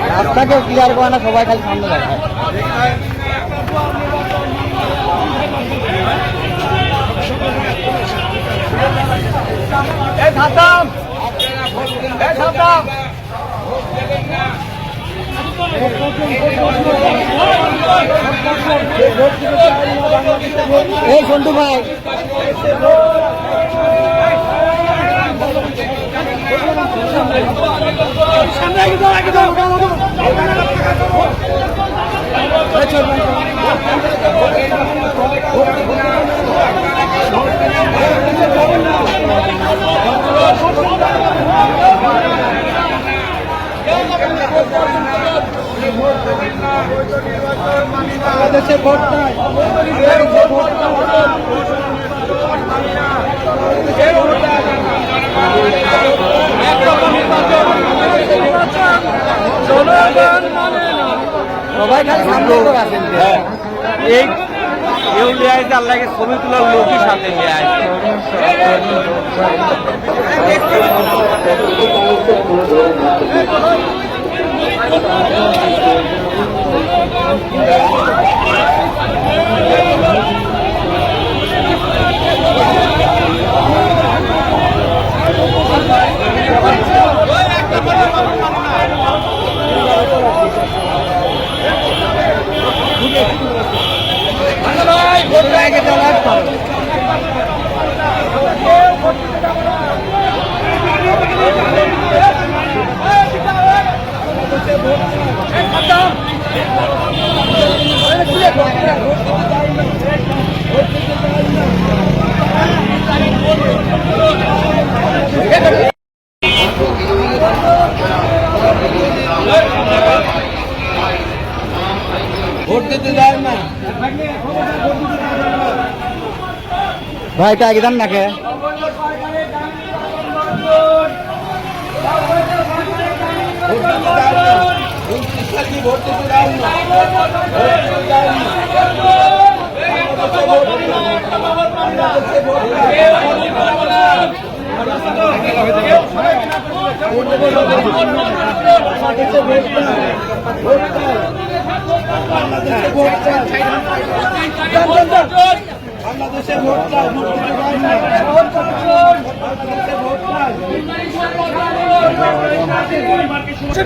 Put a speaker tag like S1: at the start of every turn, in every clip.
S1: রাস্তাকে ক্লিয়ার করে না, সবাই খালি সামনে দেখায়। এই সন্টু ভাই, বাংলাদেশে ভোট নাই, সবাই খালি সামনে আছেন। এই কেউ নিয়ে আসে আল্লাহকে ছবি তোলার লোকই সাথে নিয়ে আসে। ভোট দিতে যায় না ভাই, কে আগে দেন না কে? ভোট দিতে যায় না, বাংলাদেশে ভোট চাই, বাংলাদেশে ভোট চাই,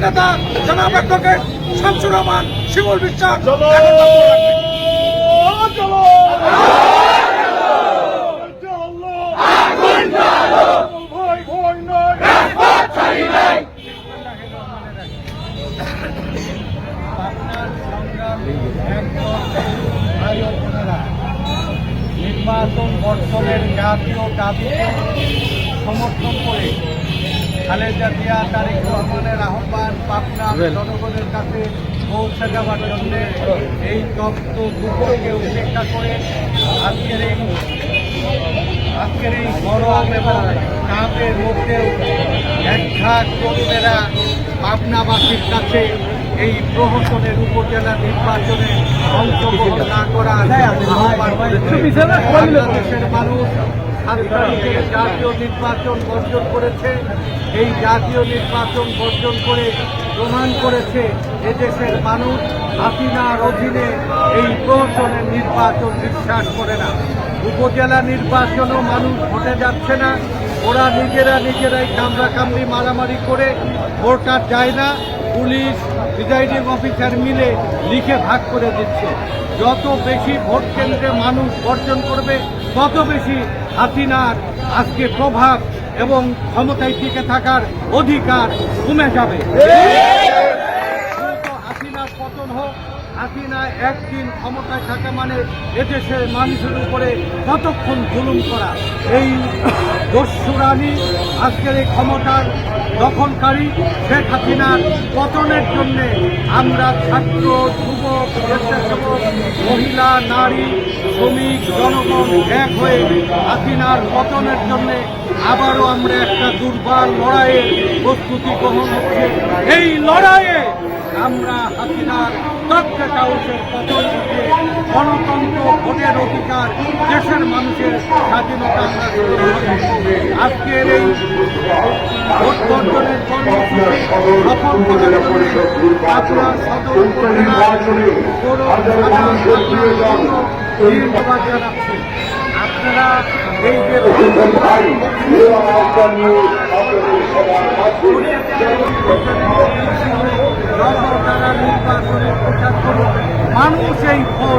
S1: নেতা জনাব অ্যাডভোকেট শামসুর রহমান শিমুল বিশ্বাস। নির্বাচন বর্জনের জাতীয় দাবিকে সমর্থন করে খালেদা জিয়া তারেক রহমানের আহ্বান পাবনার জনগণের কাছে পৌঁছে যাওয়ার জন্য এই তথ্য দুপুরকে উপেক্ষা করে আজকের এই গরম এবং চাপের মধ্যেও একঘাত কর্মীরা পাবনাবাসীর কাছে এই প্রহসনের উপজেলা নির্বাচনে অংশগ্রহণ না করা বাংলাদেশের মানুষ জাতীয় নির্বাচন বর্জন করেছে। এই জাতীয় নির্বাচন বর্জন করে প্রমাণ করেছে এদেশের মানুষ হাসিনার অধীনে এই প্রহসনের নির্বাচন বিশ্বাস করে না। উপজেলা নির্বাচনও মানুষ ভোটে যাচ্ছে না, ওরা নিজেরাই কামড়াকামড়ি মারামারি করে ভোটার যায় না, পুলিশ প্রিজাইডিং অফিসার মিলে লিখে ভাগ করে দিচ্ছে। যত বেশি ভোট কেন্দ্রে মানুষ বর্জন করবে তত বেশি হাসিনার আজকে প্রভাব এবং ক্ষমতায় টিকে থাকার অধিকার কমে যাবে। হাসিনার পতন হোক, হাসিনা একদিন ক্ষমতায় থাকা মানে এদেশের মানুষের উপরে কতক্ষণ জুলুম করা। এই দস্যুরানি আজকের এই ক্ষমতার দখলকারী শেখ হাসিনার পতনের জন্যে আমরা ছাত্র, যুবক, স্বেচ্ছাসেবক, মহিলা, নারী, শ্রমিক, জনগণ এক হয়ে হাসিনার পতনের জন্যে আবারও আমরা একটা দুর্বার লড়াইয়ের প্রস্তুতি গ্রহণ হচ্ছে। এই লড়াইয়ে আমরা হাসিনার তথ্যের পতন ঘটিয়ে গণতন্ত্র, ভোটের অধিকার, দেশের মানুষের স্বাধীনতা আমরা আজকের এই ভোট বর্জনের কর্মসূচি সফল করার জন্য আপনার সদর উপজেলার পৌর ধন্যবাদ জানাচ্ছি। আপনারা এই যে নির্বাচনের প্রচার করুন, মানুষ এই